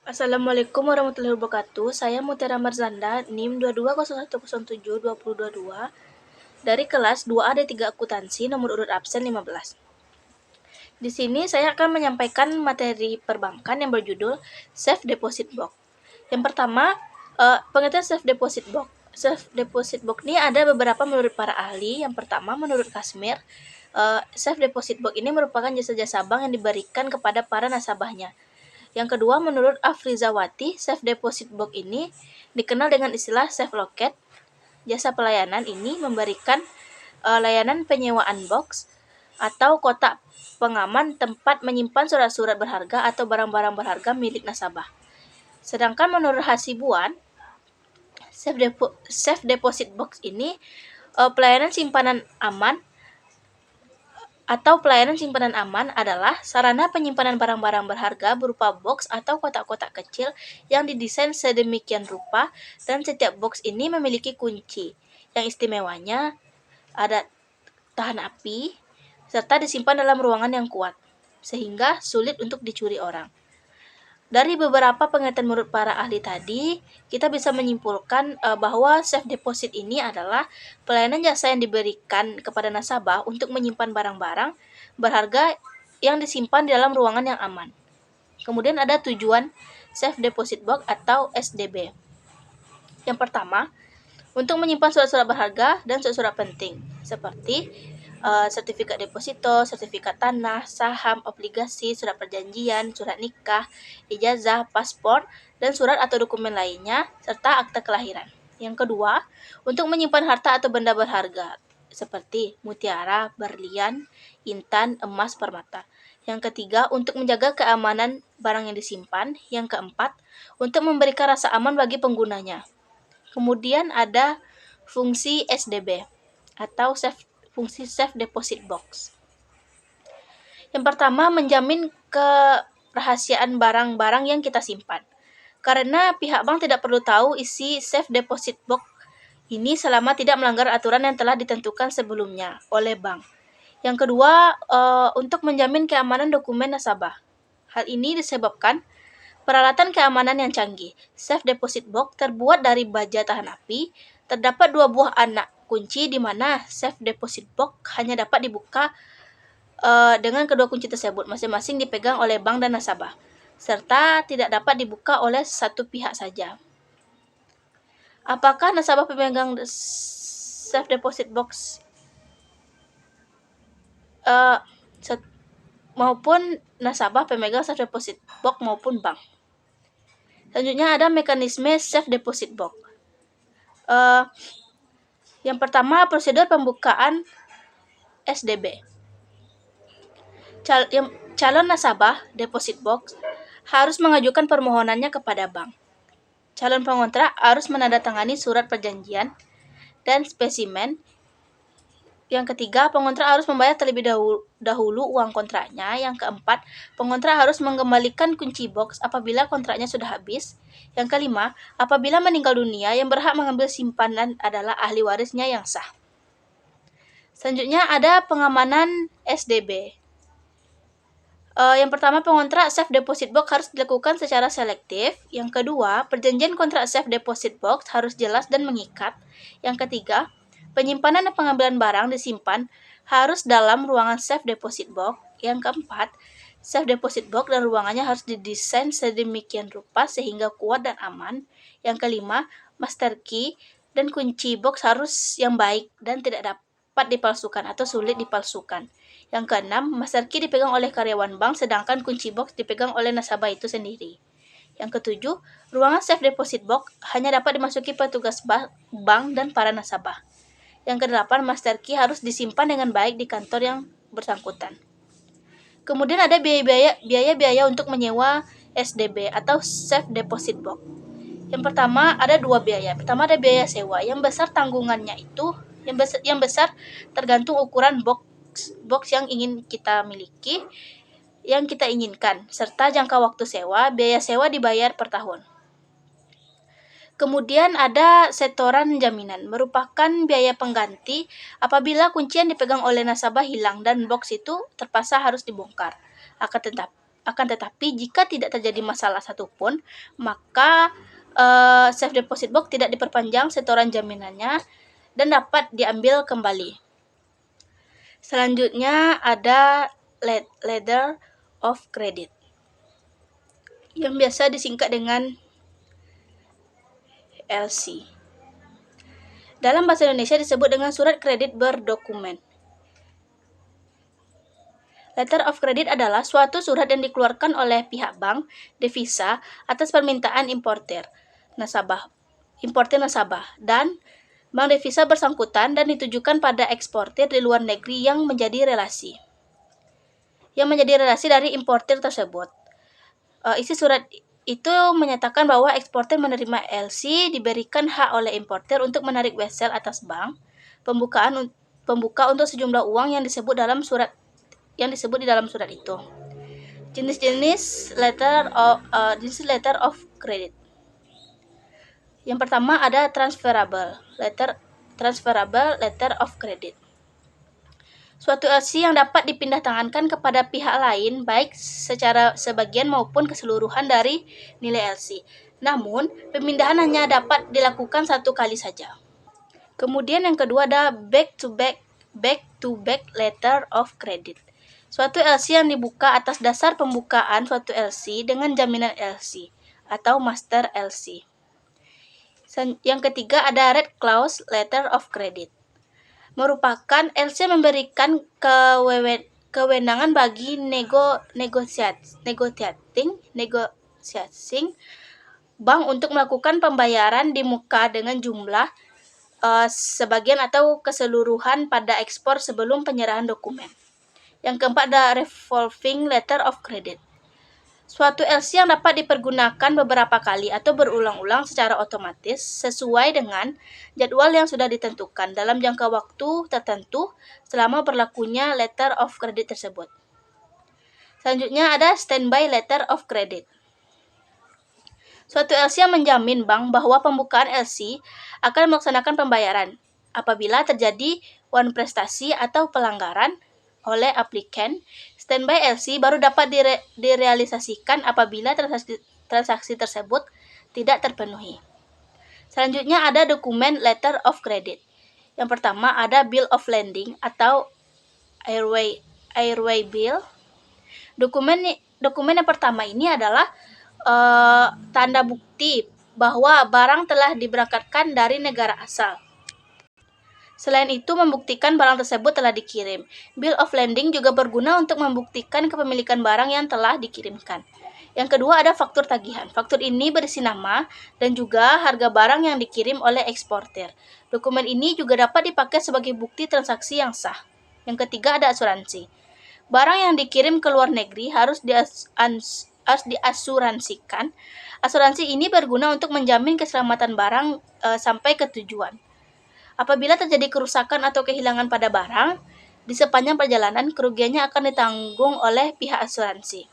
Assalamualaikum warahmatullahi wabarakatuh. Saya Mutiara Marzanda, NIM 2201072022 dari kelas 2AD3 Akuntansi nomor urut absen 15. Di sini saya akan menyampaikan materi perbankan yang berjudul Safe Deposit Box. Yang pertama, pengertian Safe Deposit Box. Safe Deposit Box ini ada beberapa menurut para ahli. Yang pertama, menurut Kasmir, Safe Deposit Box ini merupakan jasa-jasa bank yang diberikan kepada para nasabahnya. Yang kedua, menurut Afrizawati, Safe Deposit Box ini dikenal dengan istilah Safe Locket. Jasa pelayanan ini memberikan layanan penyewaan box atau kotak pengaman tempat menyimpan surat-surat berharga atau barang-barang berharga milik nasabah. Sedangkan menurut Hasibuan, Safe Deposit Box ini pelayanan simpanan aman adalah sarana penyimpanan barang-barang berharga berupa box atau kotak-kotak kecil yang didesain sedemikian rupa, dan setiap box ini memiliki kunci. Yang istimewanya ada tahan api serta disimpan dalam ruangan yang kuat, sehingga sulit untuk dicuri orang. Dari beberapa pengertian menurut para ahli tadi, kita bisa menyimpulkan bahwa safe deposit ini adalah pelayanan jasa yang diberikan kepada nasabah untuk menyimpan barang-barang berharga yang disimpan di dalam ruangan yang aman. Kemudian ada tujuan Safe Deposit Box atau SDB. Yang pertama, untuk menyimpan surat-surat berharga dan surat-surat penting, seperti sertifikat deposito, sertifikat tanah, saham, obligasi, surat perjanjian, surat nikah, ijazah, paspor, dan surat atau dokumen lainnya, serta akta kelahiran. Yang kedua, untuk menyimpan harta atau benda berharga, seperti mutiara, berlian, intan, emas, permata. Yang ketiga, untuk menjaga keamanan barang yang disimpan. Yang keempat, untuk memberikan rasa aman bagi penggunanya. Kemudian ada fungsi SDB atau fungsi Safe Deposit Box. Yang pertama, menjamin kerahasiaan barang-barang yang kita simpan. Karena pihak bank tidak perlu tahu isi Safe Deposit Box ini selama tidak melanggar aturan yang telah ditentukan sebelumnya oleh bank. Yang kedua, untuk menjamin keamanan dokumen nasabah. Hal ini disebabkan peralatan keamanan yang canggih. Safe Deposit Box terbuat dari baja tahan api. Terdapat 2 buah anak kunci di mana Safe Deposit Box hanya dapat dibuka dengan kedua kunci tersebut masing-masing dipegang oleh bank dan nasabah, serta tidak dapat dibuka oleh satu pihak saja. Apakah nasabah pemegang Safe Deposit Box maupun nasabah pemegang Safe Deposit Box maupun bank? Selanjutnya ada mekanisme Safe Deposit Box. Yang pertama, prosedur pembukaan SDB. Calon nasabah deposit box harus mengajukan permohonannya kepada bank. Calon pengontrak harus menandatangani surat perjanjian dan spesimen. Yang ketiga, pengontrak harus membayar terlebih dahulu uang kontraknya. Yang keempat, pengontrak harus mengembalikan kunci box apabila kontraknya sudah habis. Yang kelima, apabila meninggal dunia, yang berhak mengambil simpanan adalah ahli warisnya yang sah. Selanjutnya ada pengamanan SDB. Yang pertama, pengontrak Safe Deposit Box harus dilakukan secara selektif. Yang kedua, perjanjian kontrak Safe Deposit Box harus jelas dan mengikat. Yang ketiga, penyimpanan dan pengambilan barang disimpan harus dalam ruangan Safe Deposit Box. Yang keempat, Safe Deposit Box dan ruangannya harus didesain sedemikian rupa sehingga kuat dan aman. Yang kelima, master key dan kunci box harus yang baik dan tidak dapat dipalsukan atau sulit dipalsukan. Yang keenam, master key dipegang oleh karyawan bank sedangkan kunci box dipegang oleh nasabah itu sendiri. Yang ketujuh, ruangan Safe Deposit Box hanya dapat dimasuki petugas bank dan para nasabah. Yang kedelapan, master key harus disimpan dengan baik di kantor yang bersangkutan. Kemudian ada biaya-biaya untuk menyewa SDB atau Safe Deposit Box. Yang pertama, ada 2 biaya. Pertama, ada biaya sewa. Yang besar tanggungannya itu yang besar tergantung ukuran box yang ingin kita miliki, yang kita inginkan, serta jangka waktu sewa. Biaya sewa dibayar per tahun. Kemudian ada setoran jaminan, merupakan biaya pengganti apabila kunci yang dipegang oleh nasabah hilang dan box itu terpaksa harus dibongkar. Akan tetapi, jika tidak terjadi masalah satupun, maka safe deposit box tidak diperpanjang setoran jaminannya dan dapat diambil kembali. Selanjutnya ada letter of credit, yang biasa disingkat dengan LC. Dalam bahasa Indonesia disebut dengan surat kredit berdokumen. Letter of credit adalah suatu surat yang dikeluarkan oleh pihak bank devisa atas permintaan importer nasabah, dan bank devisa bersangkutan dan ditujukan pada eksportir di luar negeri yang menjadi relasi dari importer tersebut. Isi surat itu menyatakan bahwa eksportir menerima LC, diberikan hak oleh importer untuk menarik wesel atas bank pembuka untuk sejumlah uang yang disebut di dalam surat itu. Jenis-jenis letter of credit. Yang pertama ada transferable letter of credit. Suatu LC yang dapat dipindah tangankan kepada pihak lain baik secara sebagian maupun keseluruhan dari nilai LC. Namun, pemindahan hanya dapat dilakukan satu kali saja. Kemudian yang kedua ada back to back letter of credit. Suatu LC yang dibuka atas dasar pembukaan suatu LC dengan jaminan LC atau master LC. Yang ketiga ada red clause letter of credit. Merupakan LC yang memberikan kewenangan bagi negotiating bank untuk melakukan pembayaran di muka dengan jumlah sebagian atau keseluruhan pada ekspor sebelum penyerahan dokumen. Yang keempat ada revolving letter of credit. Suatu LC yang dapat dipergunakan beberapa kali atau berulang-ulang secara otomatis sesuai dengan jadwal yang sudah ditentukan dalam jangka waktu tertentu selama berlakunya letter of credit tersebut. Selanjutnya ada standby letter of credit. Suatu LC yang menjamin bank bahwa pembukaan LC akan melaksanakan pembayaran apabila terjadi prestasi atau pelanggaran oleh aplikan. Standby LC baru dapat direalisasikan apabila transaksi tersebut tidak terpenuhi. Selanjutnya ada dokumen letter of credit. Yang pertama ada bill of lading atau airway bill. Dokumen yang pertama ini adalah tanda bukti bahwa barang telah diberangkatkan dari negara asal. Selain itu, membuktikan barang tersebut telah dikirim. Bill of lading juga berguna untuk membuktikan kepemilikan barang yang telah dikirimkan. Yang kedua ada faktur tagihan. Faktur ini berisi nama dan juga harga barang yang dikirim oleh eksportir. Dokumen ini juga dapat dipakai sebagai bukti transaksi yang sah. Yang ketiga ada asuransi. Barang yang dikirim ke luar negeri harus diasuransikan. Asuransi ini berguna untuk menjamin keselamatan barang sampai ke tujuan. Apabila terjadi kerusakan atau kehilangan pada barang, di sepanjang perjalanan kerugiannya akan ditanggung oleh pihak asuransi.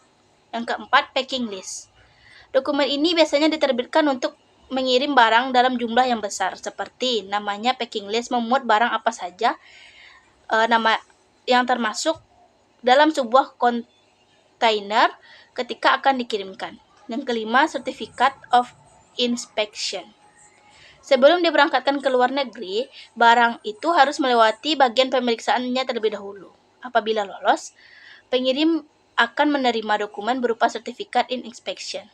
Yang keempat, packing list. Dokumen ini biasanya diterbitkan untuk mengirim barang dalam jumlah yang besar, seperti namanya packing list memuat barang apa saja nama yang termasuk dalam sebuah kontainer ketika akan dikirimkan. Yang kelima, certificate of inspection. Sebelum diberangkatkan ke luar negeri, barang itu harus melewati bagian pemeriksaannya terlebih dahulu. Apabila lolos, pengirim akan menerima dokumen berupa Certificate in Inspection.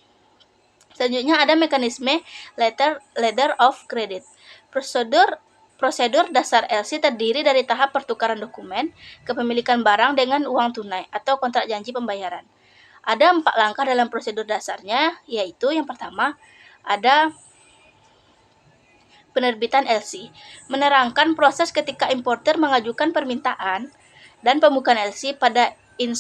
Selanjutnya ada mekanisme letter of credit. Prosedur dasar LC terdiri dari tahap pertukaran dokumen, kepemilikan barang dengan uang tunai atau kontrak janji pembayaran. Ada 4 langkah dalam prosedur dasarnya, yaitu yang pertama ada penerbitan LC, menerangkan proses ketika importer mengajukan permintaan dan pembukaan LC pada